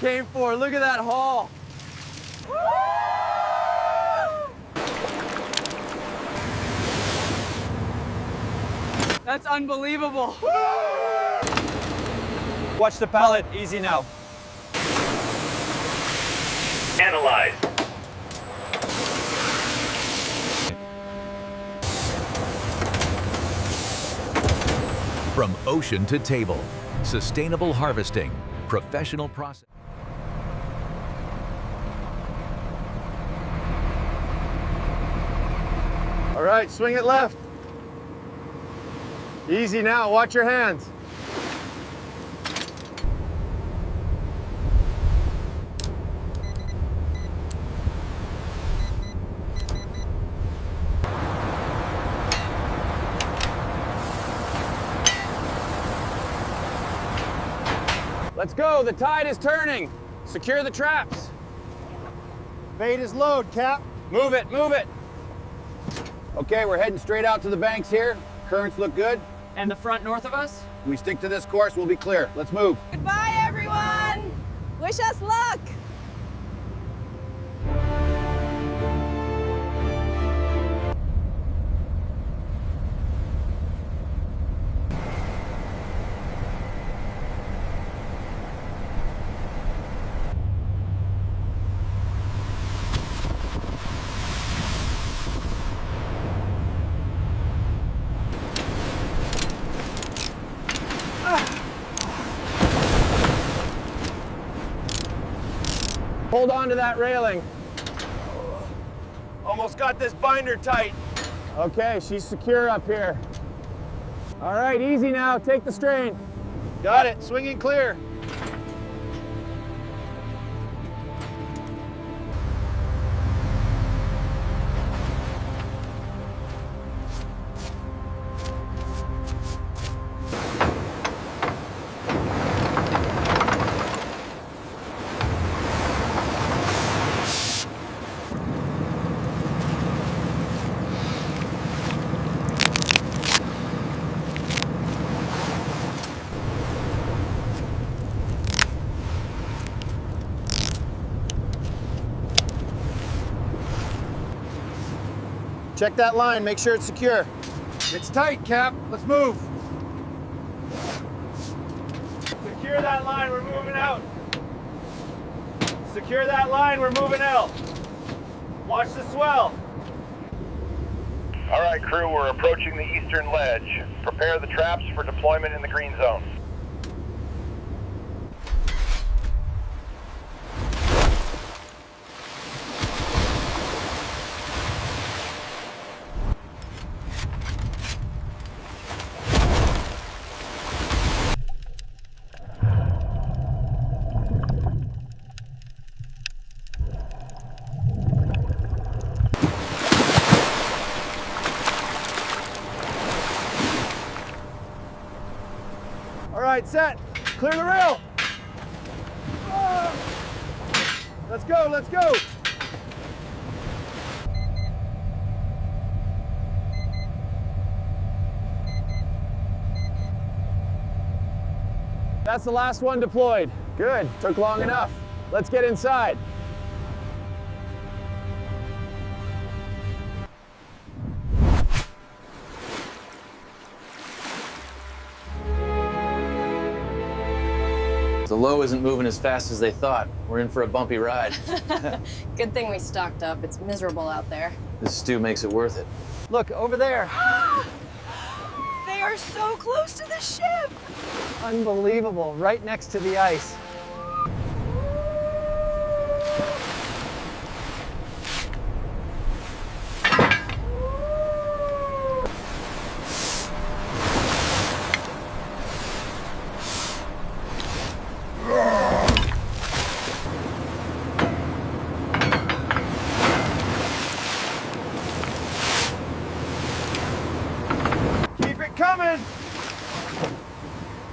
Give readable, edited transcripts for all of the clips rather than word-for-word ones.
came for. Look at that haul. That's unbelievable. Watch the pallet. Easy now. Analyze. From ocean to table, sustainable harvesting, professional process. All right, swing it left. Easy now, watch your hands. Let's go, the tide is turning. Secure the traps. Bait is low, Cap. Move it, move it. Okay, we're heading straight out to the banks here. Currents look good. And the front north of us? If we stick to this course, we'll be clear. Let's move. Goodbye, everyone. Wish us luck. Hold on to that railing. Almost got this binder tight. Okay, she's secure up here. All right, easy now, take the strain. Got it, swinging clear. Check that line, make sure it's secure. It's tight, Cap. Let's move. Secure that line, we're moving out. Secure that line, we're moving out. Watch the swell. All right, crew, we're approaching the eastern ledge. Prepare the traps for deployment in the green zone. All right, set. Clear the rail. Let's go, let's go. That's the last one deployed. Good, took long enough. Let's get inside. The low isn't moving as fast as they thought. We're in for a bumpy ride. Good thing we stocked up. It's miserable out there. This stew makes it worth it. Look, over there. They are so close to the ship. Unbelievable, right next to the ice. Keep it coming.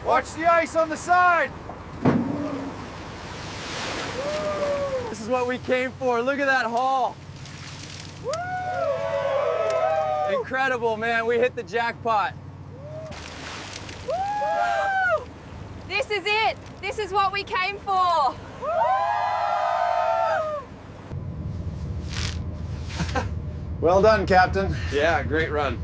Watch the ice on the side. This is what we came for. Look at that haul. Incredible, man. We hit the jackpot. This is it. This is what we came for. Well done, Captain. Yeah, great run.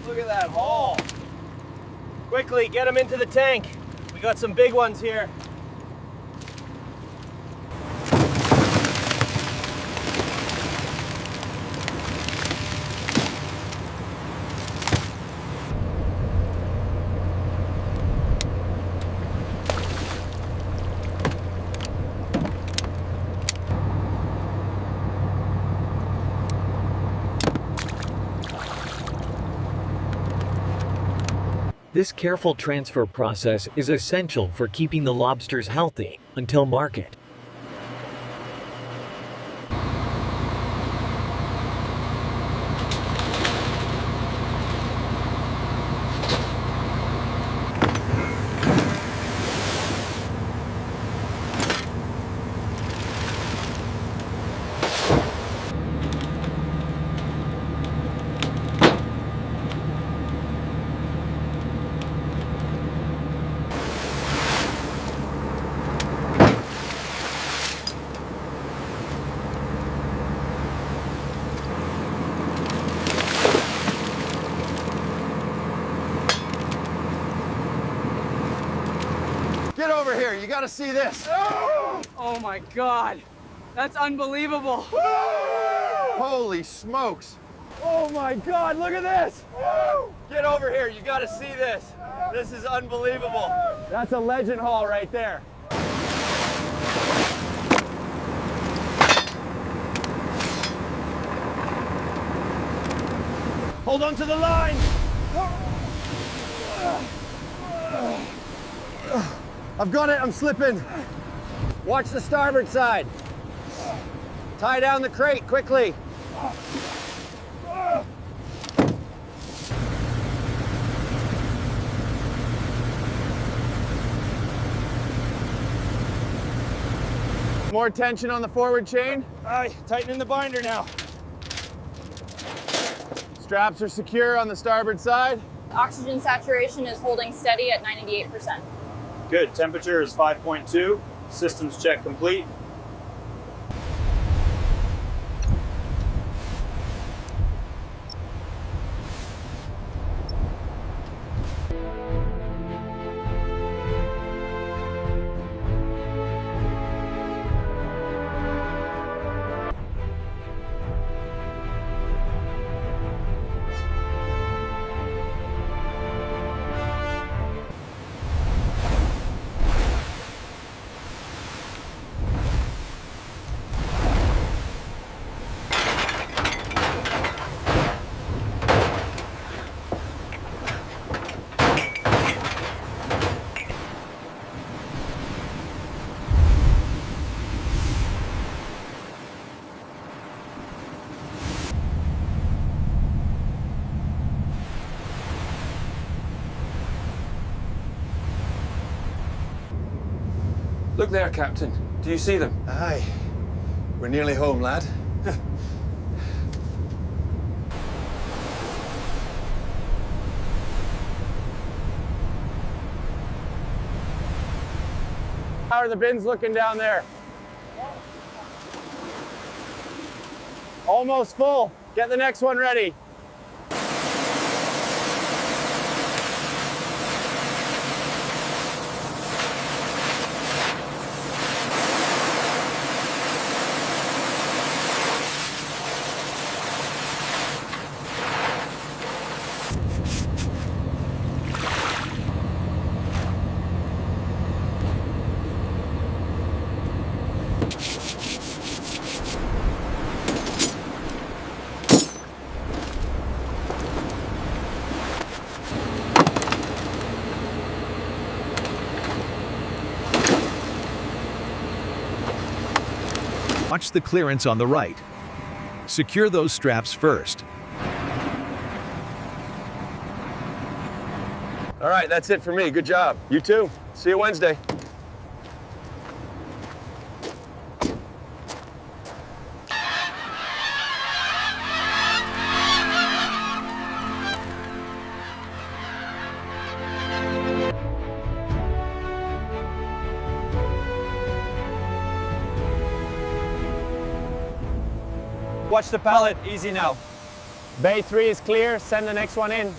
Look at that haul. Quickly, get them into the tank. We got some big ones here. This careful transfer process is essential for keeping the lobsters healthy until market. Get over here, you gotta see this. Oh my God. That's unbelievable. Holy smokes. Oh my God, look at this. Get over here, you gotta see this. This is unbelievable. That's a legend haul right there. Hold on to the line. I've got it, I'm slipping. Watch the starboard side. Tie down the crate, quickly. More tension on the forward chain. Aye, tightening the binder now. Straps are secure on the starboard side. Oxygen saturation is holding steady at 98%. Good, temperature is 5.2. Systems check complete. Look there, Captain. Do you see them? Aye. We're nearly home, lad. How are the bins looking down there? Almost full. Get the next one ready. Watch the clearance on the right. Secure those straps first. All right, that's it for me. Good job. You too. See you Wednesday. Watch the pallet, easy now. Bay 3 is clear, send the next one in.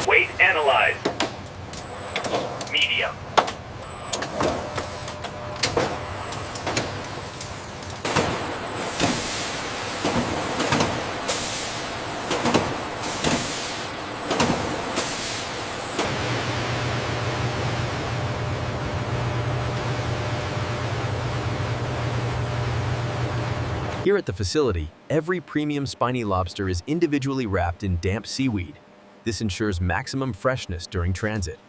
Weight analyzed. Medium. Here at the facility, every premium spiny lobster is individually wrapped in damp seaweed. This ensures maximum freshness during transit.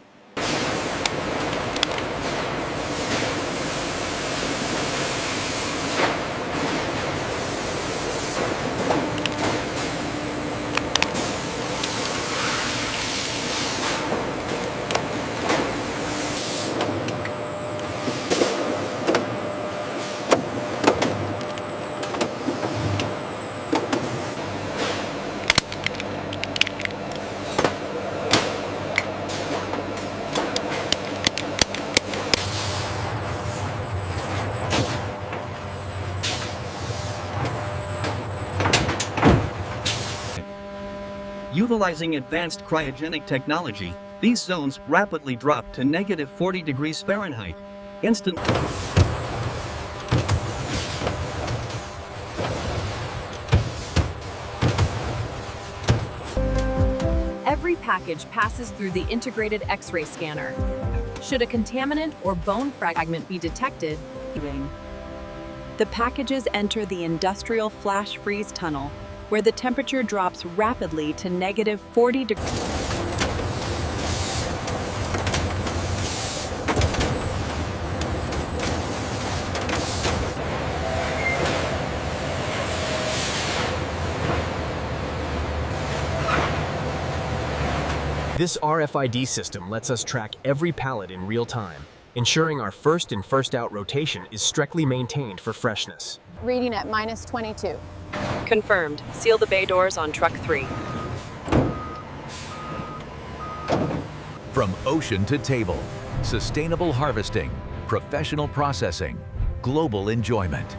Utilizing advanced cryogenic technology, these zones rapidly drop to negative 40 degrees Fahrenheit. Instantly. Every package passes through the integrated X-ray scanner. Should a contaminant or bone fragment be detected, the packages enter the industrial flash freeze tunnel, where the temperature drops rapidly to negative 40 degrees. This RFID system lets us track every pallet in real time, ensuring our first in first out rotation is strictly maintained for freshness. Reading at minus 22. Confirmed. Seal the bay doors on truck 3. From ocean to table, sustainable harvesting, professional processing, global enjoyment.